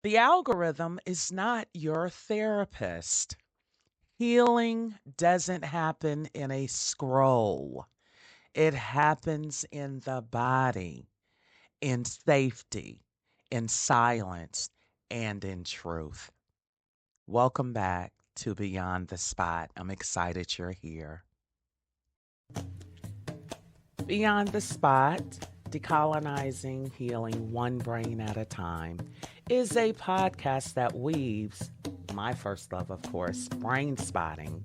The algorithm is not your therapist. Healing doesn't happen in a scroll, it happens in the body, in safety, in silence, and in truth. Welcome back to Beyond the Spot. I'm excited you're here. Beyond the Spot, Decolonizing Healing One Brain at a Time, is a podcast that weaves my first love, of course, Brainspotting,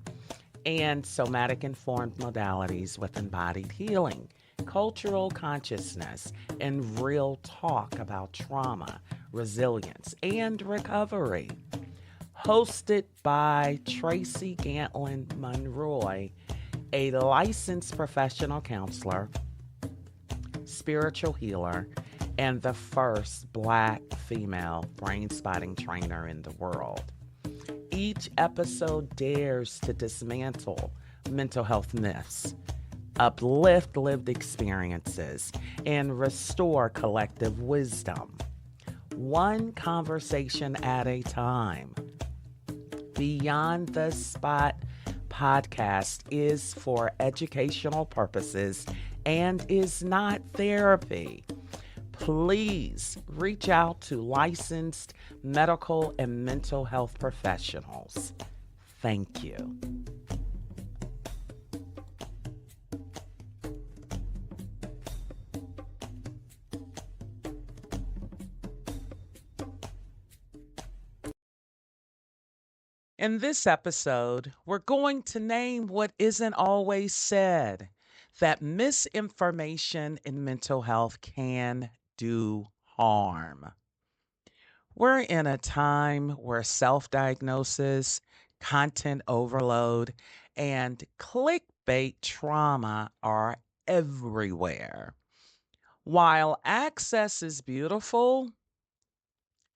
and somatic informed modalities with embodied healing, cultural consciousness, and real talk about trauma, resilience, and recovery. Hosted by Tracy Gantlin-Monroy, a licensed professional counselor, spiritual healer, and the first Black female brain spotting trainer in the world. Each episode dares to dismantle mental health myths, uplift lived experiences, and restore collective wisdom. One conversation at a time. Beyond the Spot podcast is for educational purposes and is not therapy. Please reach out to licensed medical and mental health professionals. Thank you. In this episode, we're going to name what isn't always said, that misinformation in mental health can do harm. We're in a time where self-diagnosis, content overload, and clickbait trauma are everywhere. While access is beautiful,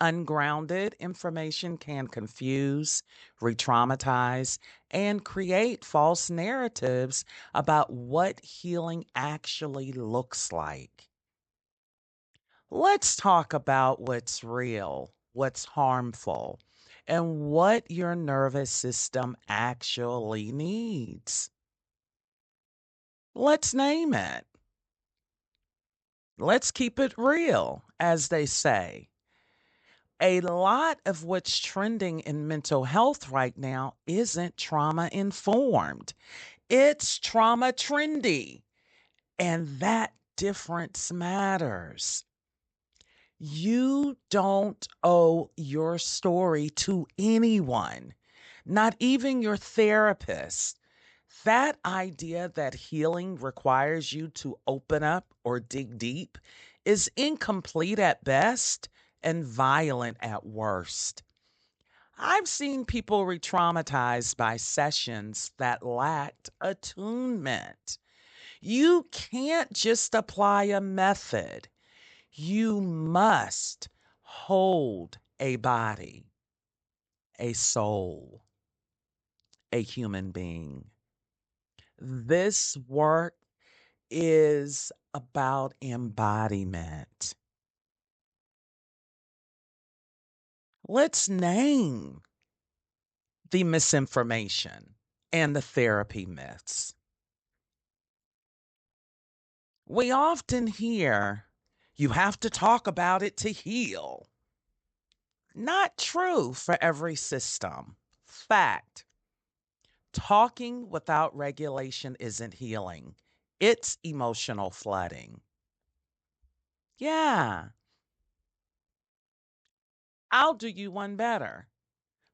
ungrounded information can confuse, re traumatize, and create false narratives about what healing actually looks like. Let's talk about what's real, what's harmful, and what your nervous system actually needs. Let's name it. Let's keep it real, as they say. A lot of what's trending in mental health right now isn't trauma informed, it's trauma trendy. And that difference matters. You don't owe your story to anyone, not even your therapist. That idea that healing requires you to open up or dig deep is incomplete at best and violent at worst. I've seen people re traumatized by sessions that lacked attunement. You can't just apply a method, you must hold a body, a soul, a human being. This work is about embodiment. Let's name the misinformation and the therapy myths. We often hear, you have to talk about it to heal. Not true for every system. Fact. Talking without regulation isn't healing, it's emotional flooding. Yeah, I'll do you one better.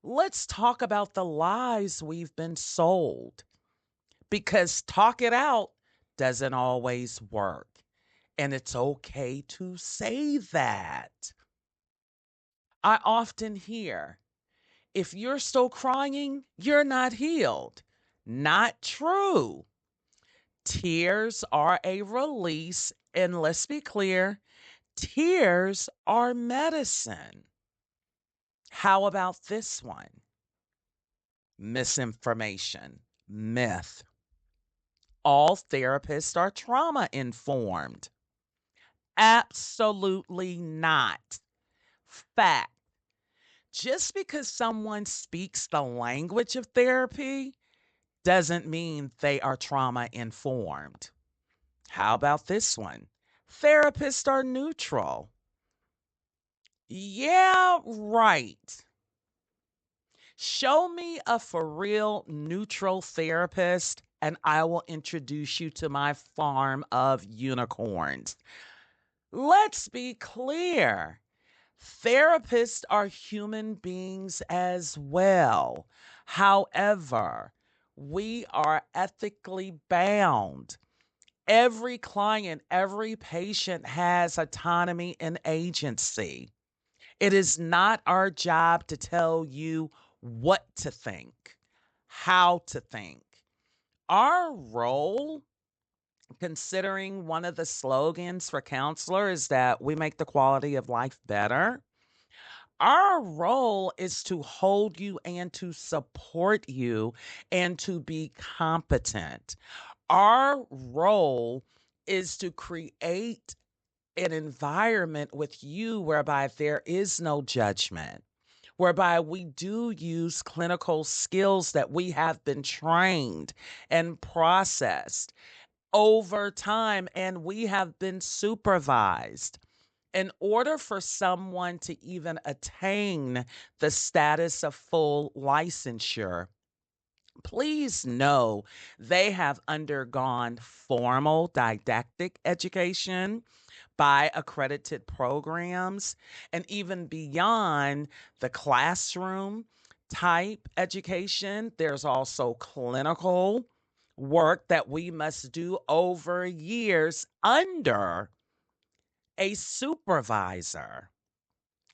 Let's talk about the lies we've been sold, because talk it out doesn't always work. And it's okay to say that. I often hear, if you're still crying, you're not healed. Not true. Tears are a release, and let's be clear, tears are medicine. How about this one? Misinformation, myth. All therapists are trauma informed. Absolutely not. Fact. Just because someone speaks the language of therapy doesn't mean they are trauma informed. How about this one? Therapists are neutral. Yeah, right. Show me a for real neutral therapist, and I will introduce you to my farm of unicorns. Let's be clear. Therapists are human beings as well. However, we are ethically bound. Every client, every patient has autonomy and agency. It is not our job to tell you what to think, how to think. Our role, considering one of the slogans for counselor is that we make the quality of life better. Our role is to hold you and to support you and to be competent. Our role is to create an environment with you whereby there is no judgment, whereby we do use clinical skills that we have been trained and processed over time, and we have been supervised. In order for someone to even attain the status of full licensure, please know they have undergone formal didactic education by accredited programs, and even beyond the classroom type education, there's also clinical work that we must do over years under a supervisor.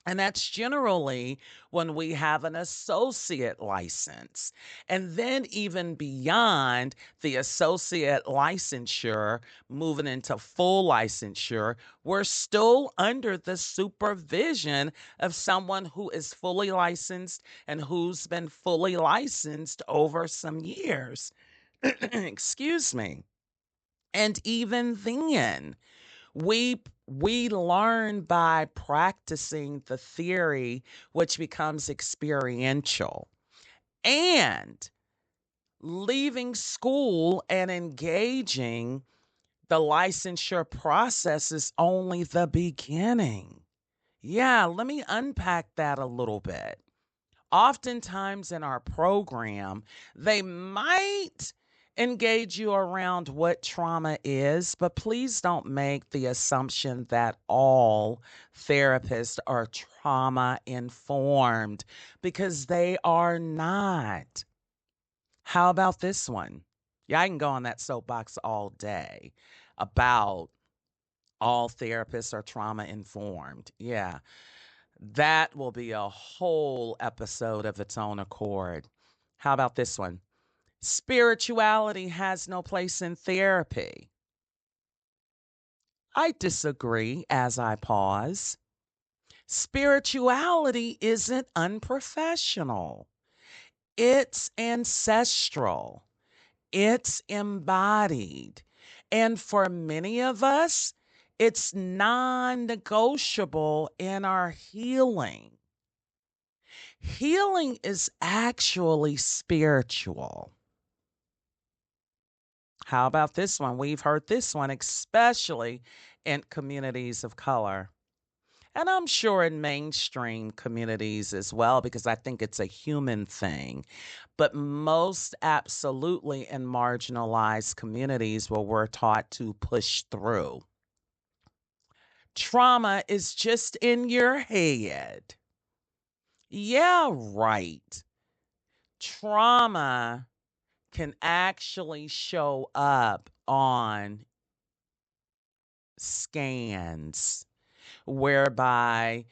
And that's generally when we have an associate license. And then, even beyond the associate licensure, moving into full licensure, we're still under the supervision of someone who is fully licensed and who's been fully licensed over some years. Excuse me. And even then, we learn by practicing the theory, which becomes experiential. And leaving school and engaging the licensure process is only the beginning. Yeah, let me unpack that a little bit. Oftentimes in our program, they might engage you around what trauma is, but please don't make the assumption that all therapists are trauma informed, because they are not. How about this one? Yeah, I can go on that soapbox all day about all therapists are trauma informed. Yeah. That will be a whole episode of its own accord. How about this one? Spirituality has no place in therapy. I disagree as I pause. Spirituality isn't unprofessional, it's ancestral, it's embodied. And for many of us, it's non negotiable in our healing. Healing is actually spiritual. How about this one? We've heard this one, especially in communities of color. And I'm sure in mainstream communities as well, because I think it's a human thing. But most absolutely in marginalized communities where we're taught to push through. Trauma is just in your head. Yeah, right. Trauma can actually show up on scans, whereby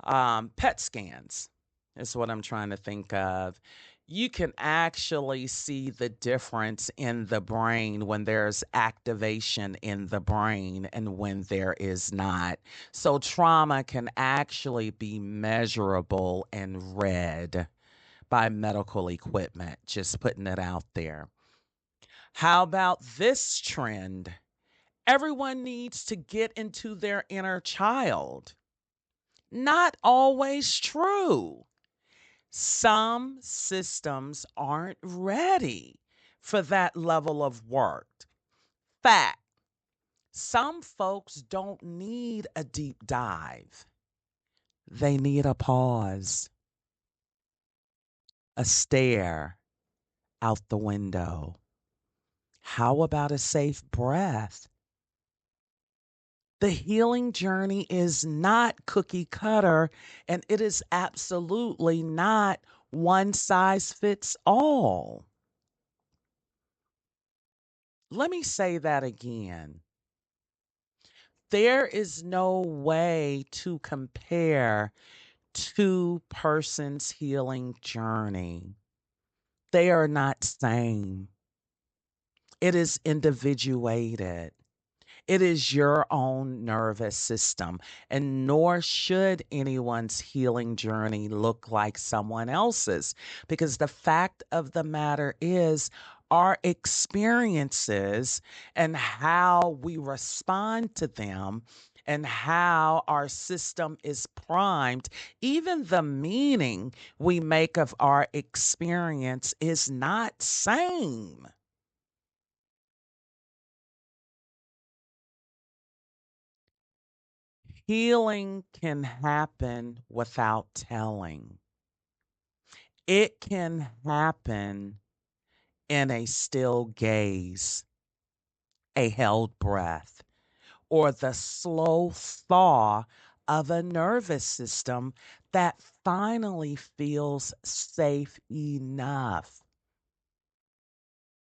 PET scans is what I'm trying to think of. You can actually see the difference in the brain when there's activation in the brain and when there is not. So trauma can actually be measurable and read by medical equipment, just putting it out there. How about this trend? Everyone needs to get into their inner child. Not always true. Some systems aren't ready for that level of work. Fact, some folks don't need a deep dive. They need a pause, a stare out the window. How about a safe breath? The healing journey is not cookie cutter, and it is absolutely not one size fits all. Let me say that again. There is no way to compare two persons' healing journey. They are not same. It is individuated. It is your own nervous system, and nor should anyone's healing journey look like someone else's, because the fact of the matter is, our experiences and how we respond to them and how our system is primed, even the meaning we make of our experience is not same. Healing can happen without telling. It can happen in a still gaze, a held breath, or the slow thaw of a nervous system that finally feels safe enough.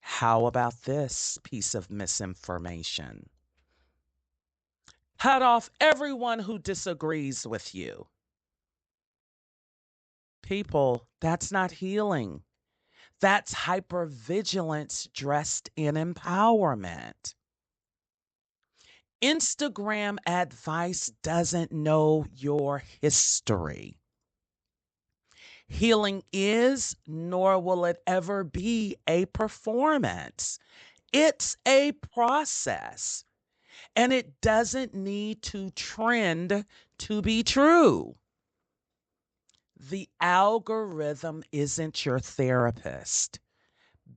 How about this piece of misinformation? Cut off everyone who disagrees with you. People, that's not healing. That's hypervigilance dressed in empowerment. Instagram advice doesn't know your history. Healing is, nor will it ever be, a performance. It's a process, and it doesn't need to trend to be true. The algorithm isn't your therapist.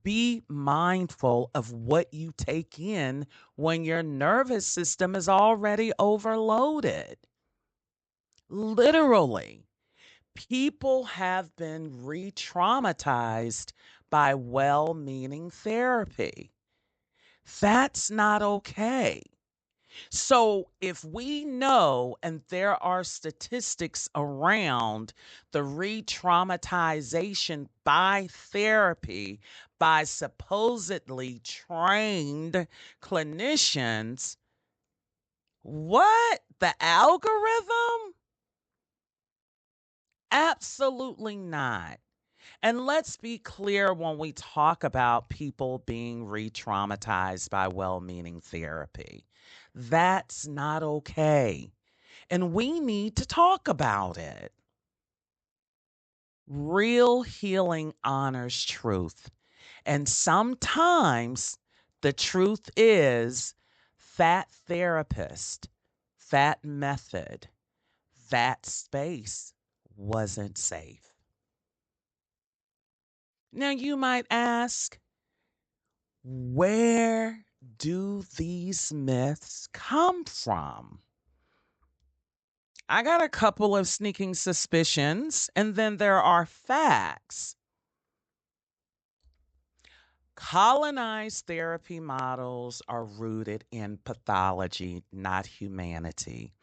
Be mindful of what you take in when your nervous system is already overloaded. Literally, people have been re traumatized by well meaning therapy. That's not okay. So, if we know, and there are statistics around the re traumatization by therapy by supposedly trained clinicians, what? The algorithm? Absolutely not. And let's be clear when we talk about people being re traumatized by well meaning therapy. That's not okay. And we need to talk about it. Real healing honors truth. And sometimes the truth is that therapist, that method, that space wasn't safe. Now you might ask, where do these myths come from? I got a couple of sneaking suspicions, and then there are facts. Colonized therapy models are rooted in pathology, not humanity.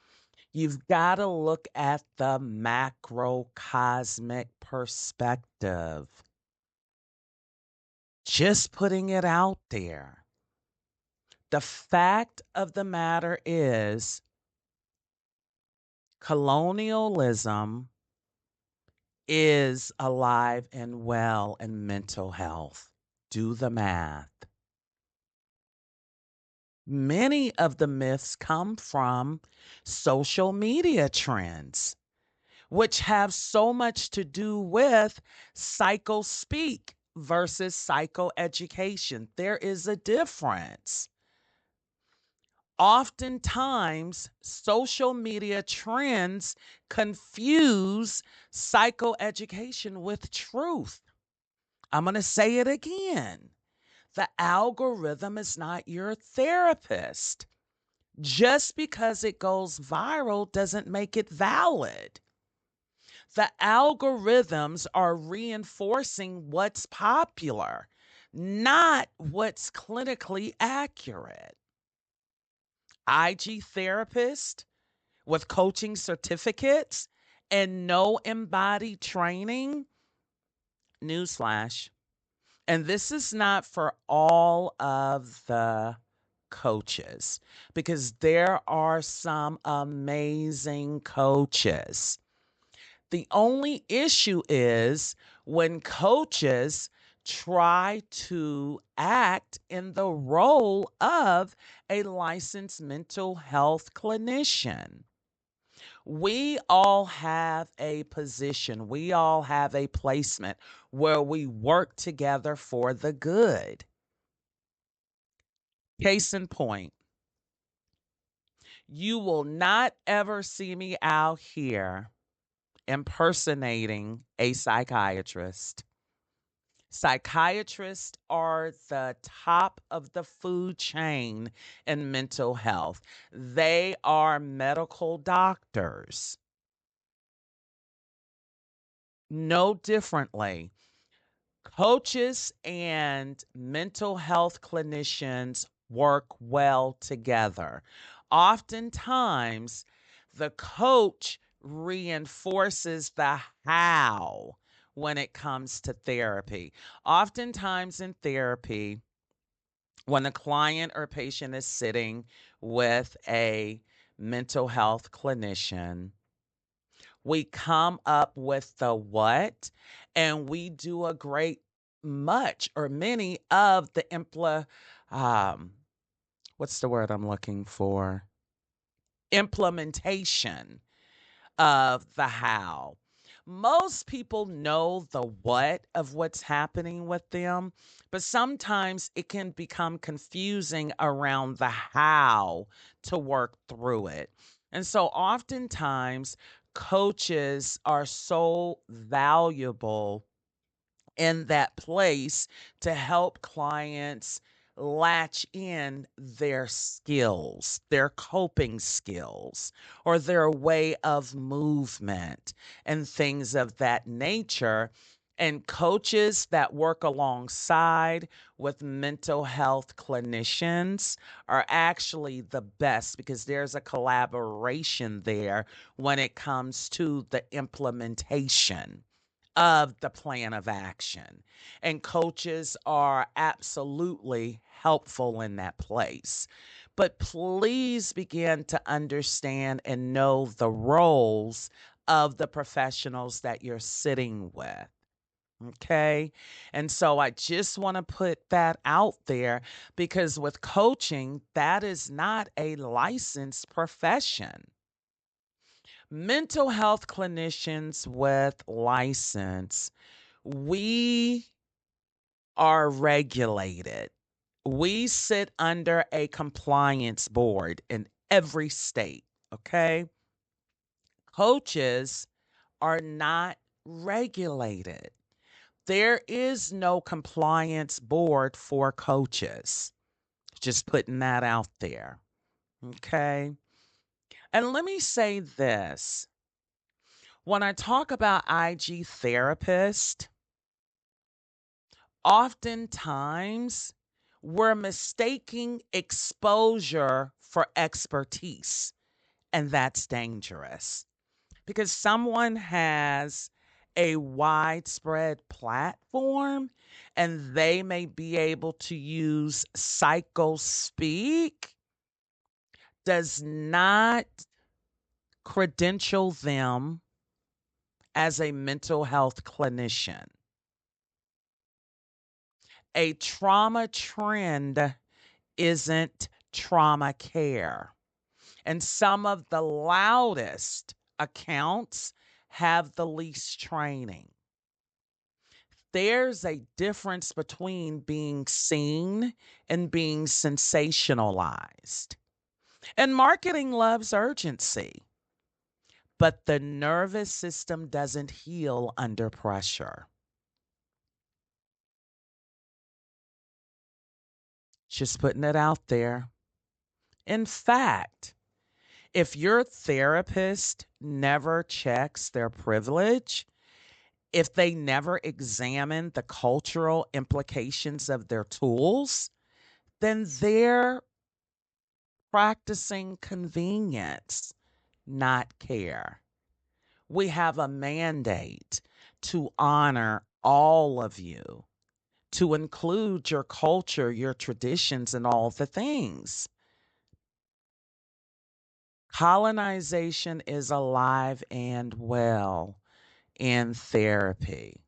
You've got to look at the macrocosmic perspective. Just putting it out there. The fact of the matter is, colonialism is alive and well in mental health. Do the math. Many of the myths come from social media trends, which have so much to do with psycho speak versus psychoeducation. There is a difference. Oftentimes, social media trends confuse psychoeducation with truth. I'm going to say it again. The algorithm is not your therapist. Just because it goes viral doesn't make it valid. The algorithms are reinforcing what's popular, not what's clinically accurate. IG therapist with coaching certificates and no embodied training, newsflash. And this is not for all of the coaches, because there are some amazing coaches. The only issue is when coaches try to act in the role of a licensed mental health clinician. We all have a position, we all have a placement where we work together for the good. Case in point, you will not ever see me out here impersonating a psychiatrist. Psychiatrists are the top of the food chain in mental health. They are medical doctors. No differently, coaches and mental health clinicians work well together. Oftentimes, the coach reinforces the how when it comes to therapy. Oftentimes in therapy, when a client or patient is sitting with a mental health clinician, we come up with the what, and we do a great much or many of the um, what's the word I'm looking for? Implementation of the how. Most people know the what of what's happening with them, but sometimes it can become confusing around the how to work through it. And so oftentimes, coaches are so valuable in that place to help clients latch in their skills, their coping skills, or their way of movement and things of that nature. And coaches that work alongside with mental health clinicians are actually the best, because there's a collaboration there when it comes to the implementation of the plan of action. And coaches are absolutely helpful in that place. But please begin to understand and know the roles of the professionals that you're sitting with. Okay. And so I just want to put that out there, because with coaching, that is not a licensed profession. Mental health clinicians with license, we are regulated. We sit under a compliance board in every state, okay? Coaches are not regulated. There is no compliance board for coaches. Just putting that out there, okay? And let me say this. When I talk about IG therapist, oftentimes we're mistaking exposure for expertise, and that's dangerous, because someone has a widespread platform and they may be able to use psycho speak, does not credential them as a mental health clinician. A trauma trend isn't trauma care. And some of the loudest accounts have the least training. There's a difference between being seen and being sensationalized. And marketing loves urgency, but the nervous system doesn't heal under pressure. Just putting it out there. In fact, if your therapist never checks their privilege, if they never examine the cultural implications of their tools, then they're practicing convenience, not care. We have a mandate to honor all of you, to include your culture, your traditions, and all the things. Colonization is alive and well in therapy.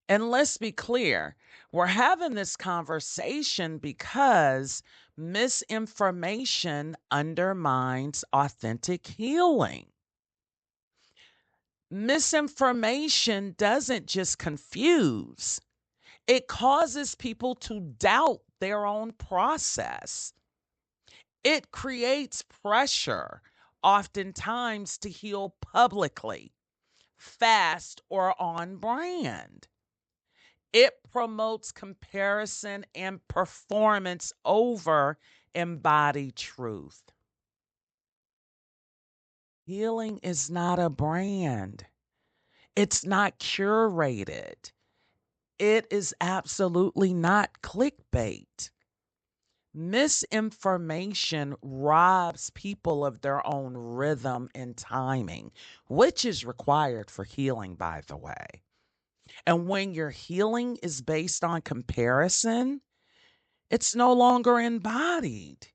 And let's be clear, we're having this conversation because misinformation undermines authentic healing. Misinformation doesn't just confuse, it causes people to doubt their own process. It creates pressure, oftentimes, to heal publicly, fast, or on brand. It promotes comparison and performance over embodied truth. Healing is not a brand, it's not curated. It is absolutely not clickbait. Misinformation robs people of their own rhythm and timing, which is required for healing, by the way. And when your healing is based on comparison, it's no longer embodied,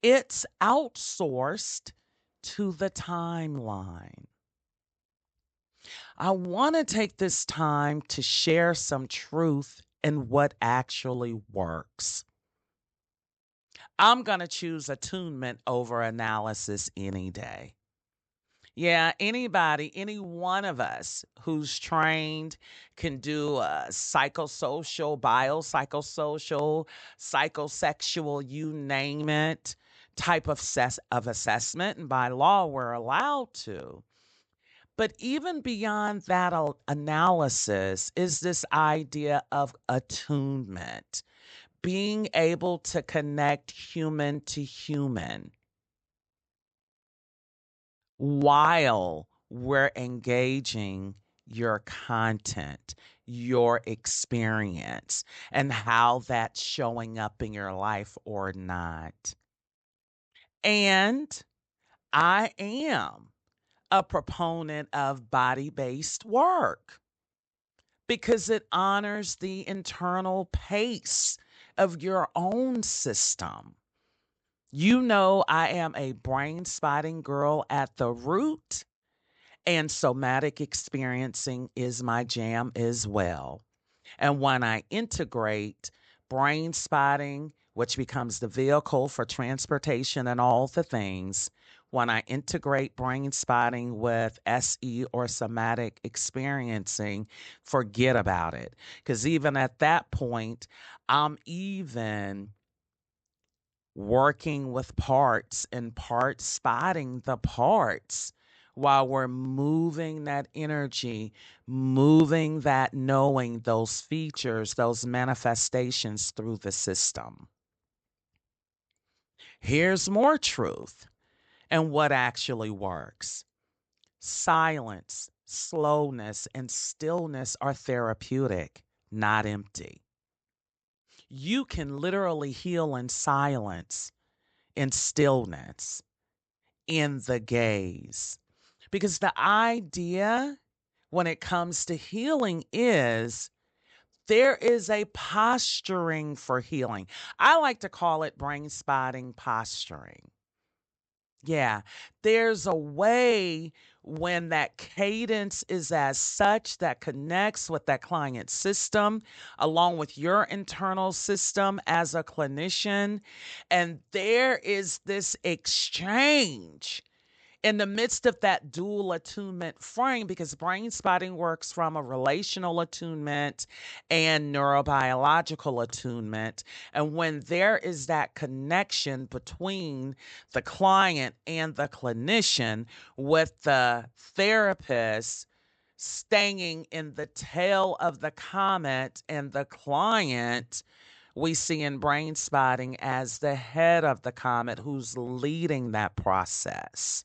it's outsourced to the timeline. I want to take this time to share some truth in what actually works. I'm going to choose attunement over analysis any day. Yeah, anybody, any one of us who's trained can do a psychosocial, biopsychosocial, psychosexual, you name it, type of assessment. And by law, we're allowed to. But even beyond that analysis is this idea of attunement, being able to connect human to human while we're engaging your content, your experience, and how that's showing up in your life or not. And I am a proponent of body based work because it honors the internal pace of your own system. You know, I am a brain spotting girl at the root, and somatic experiencing is my jam as well. And when I integrate brain spotting, which becomes the vehicle for transportation and all the things, when I integrate brain spotting with SE or somatic experiencing, forget about it. Because even at that point, I'm even working with parts and part spotting the parts while we're moving that energy, moving that knowing, those features, those manifestations through the system. Here's more truth and what actually works. Silence, slowness, and stillness are therapeutic, not empty. You can literally heal in silence, in stillness, in the gaze. Because the idea when it comes to healing is there is a posturing for healing. I like to call it brain spotting posturing. Yeah, there's a way when that cadence is as such that connects with that client system along with your internal system as a clinician. And there is this exchange In the midst of that dual attunement frame, because brain spotting works from a relational attunement and neurobiological attunement. And when there is that connection between the client and the clinician, with the therapist staying in the tail of the comet and the client we see in brain spotting as the head of the comet who's leading that process.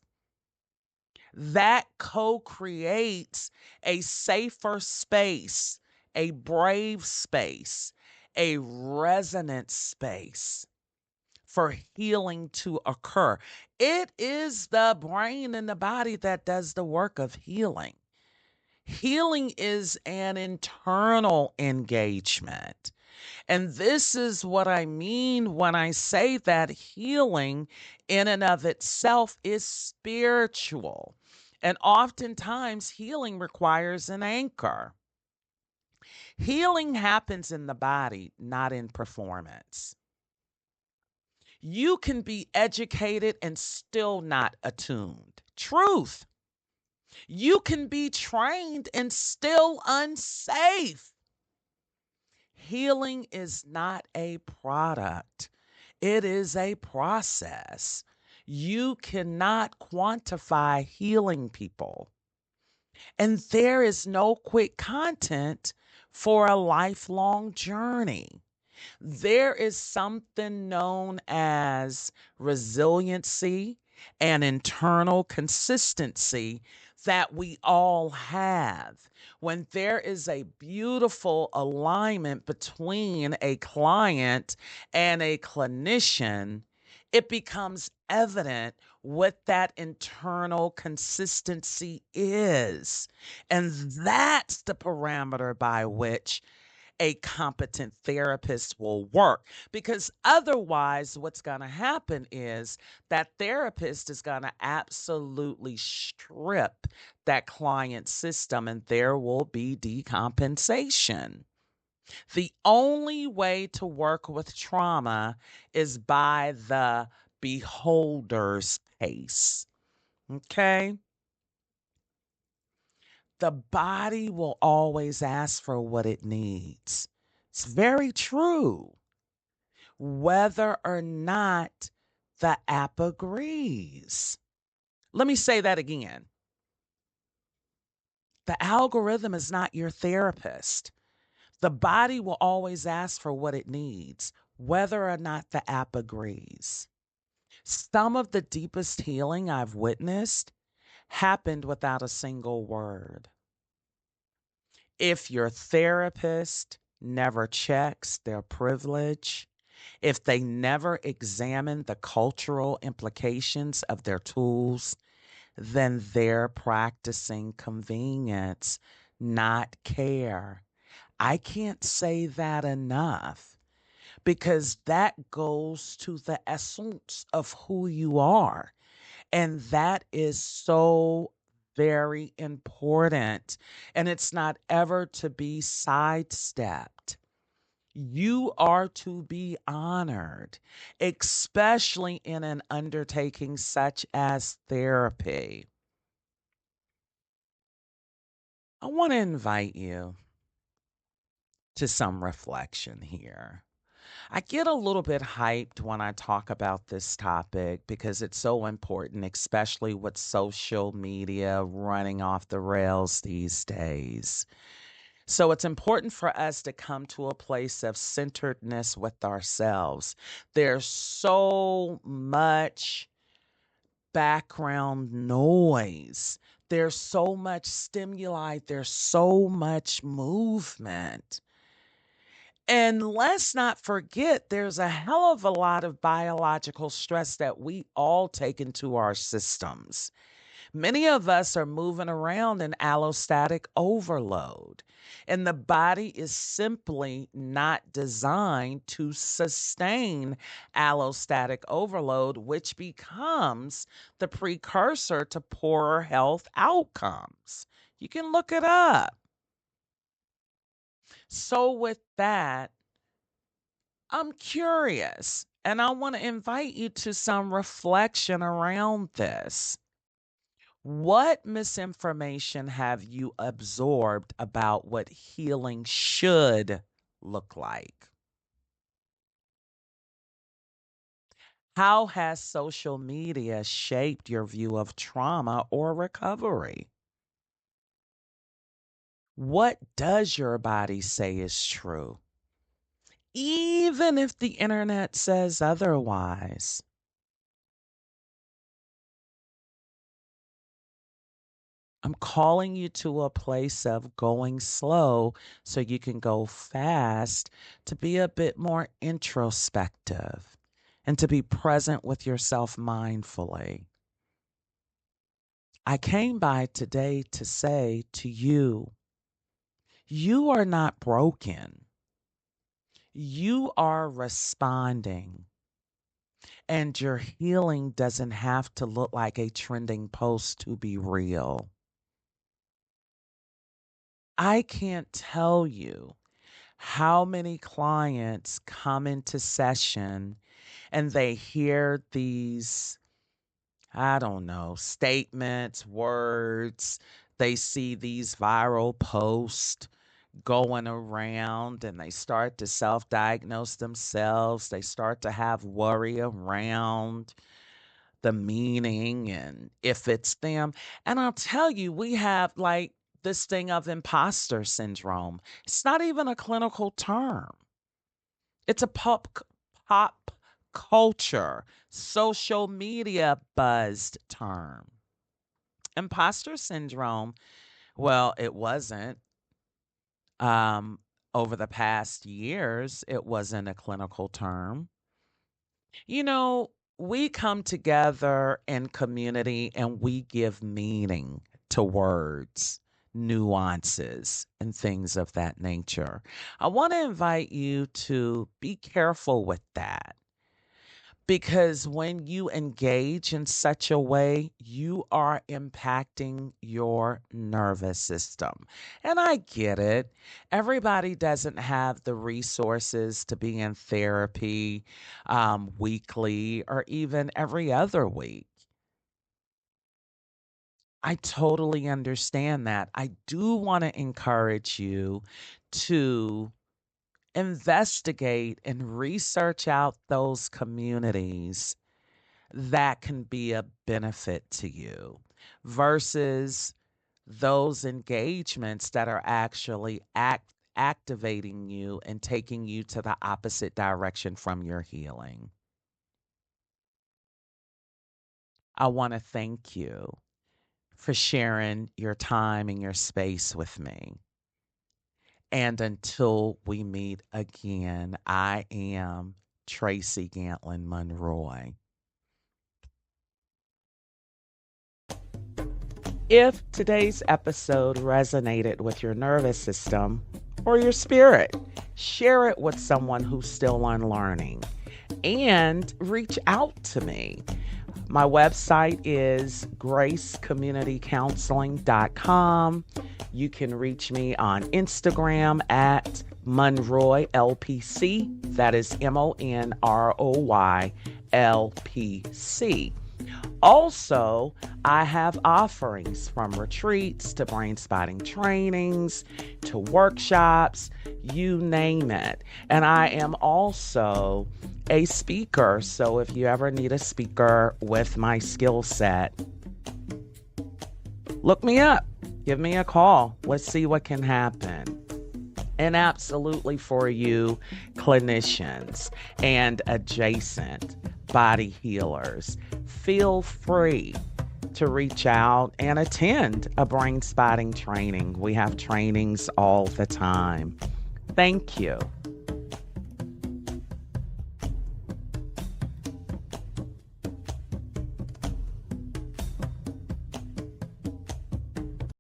That co creates a safer space, a brave space, a resonant space for healing to occur. It is the brain and the body that does the work of healing. Healing is an internal engagement. And this is what I mean when I say that healing in and of itself is spiritual. And oftentimes, healing requires an anchor. Healing happens in the body, not in performance. You can be educated and still not attuned. Truth. You can be trained and still unsafe. Healing is not a product, it is a process. You cannot quantify healing people. And there is no quick content for a lifelong journey. There is something known as resiliency and internal consistency that we all have. When there is a beautiful alignment between a client and a clinician, it becomes evident what that internal consistency is. And that's the parameter by which a competent therapist will work, because otherwise what's going to happen is that therapist is going to absolutely strip that client system and there will be decompensation. The only way to work with trauma is by the beholder's pace. Okay? The body will always ask for what it needs. It's very true, whether or not the app agrees. Let me say that again. The algorithm is not your therapist. The body will always ask for what it needs, whether or not the app agrees. Some of the deepest healing I've witnessed happened without a single word. If your therapist never checks their privilege, if they never examine the cultural implications of their tools, then they're practicing convenience, not care. I can't say that enough because that goes to the essence of who you are. And that is so very important. And it's not ever to be sidestepped. You are to be honored, especially in an undertaking such as therapy. I want to invite you to some reflection here. I get a little bit hyped when I talk about this topic because it's so important, especially with social media running off the rails these days. So it's important for us to come to a place of centeredness with ourselves. There's so much background noise. There's so much stimuli. There's so much movement. And let's not forget, there's a hell of a lot of biological stress that we all take into our systems. Many of us are moving around in allostatic overload, and the body is simply not designed to sustain allostatic overload, which becomes the precursor to poorer health outcomes. You can look it up. So, with that, I'm curious, and I want to invite you to some reflection around this. What misinformation have you absorbed about what healing should look like? How has social media shaped your view of trauma or recovery? What does your body say is true, even if the internet says otherwise? I'm calling you to a place of going slow so you can go fast, to be a bit more introspective and to be present with yourself mindfully. I came by today to say to you, you are not broken. You are responding. And your healing doesn't have to look like a trending post to be real. I can't tell you how many clients come into session and they hear these, I don't know, statements, words. They see these viral posts going around and they start to self diagnose themselves. They start to have worry around the meaning and if it's them. And I'll tell you, we have like this thing of imposter syndrome. It's not even a clinical term. It's a pop culture, social media buzzed term. Imposter syndrome, well, it wasn't. Um, Over the past years, it wasn't a clinical term. You know, we come together in community and we give meaning to words, nuances, and things of that nature. I want to invite you to be careful with that. Because when you engage in such a way, you are impacting your nervous system. And I get it. Everybody doesn't have the resources to be in therapy weekly or even every other week. I totally understand that. I do want to encourage you to investigate and research out those communities that can be a benefit to you versus those engagements that are actually activating you and taking you to the opposite direction from your healing. I want to thank you for sharing your time and your space with me. And until we meet again, I am Tracy Gantlin-Monroy. If today's episode resonated with your nervous system or your spirit, share it with someone who's still unlearning and reach out to me. My website is gracecommunitycounseling.com. You can reach me on Instagram at Monroy LPC. That is MONROY LPC. Also, I have offerings from retreats to brainspotting trainings to workshops, you name it. And I am also a speaker. So if you ever need a speaker with my skill set, look me up, give me a call. Let's see what can happen. And absolutely for you clinicians and adjacent body healers, feel free to reach out and attend a brain spotting training. We have trainings all the time. Thank you.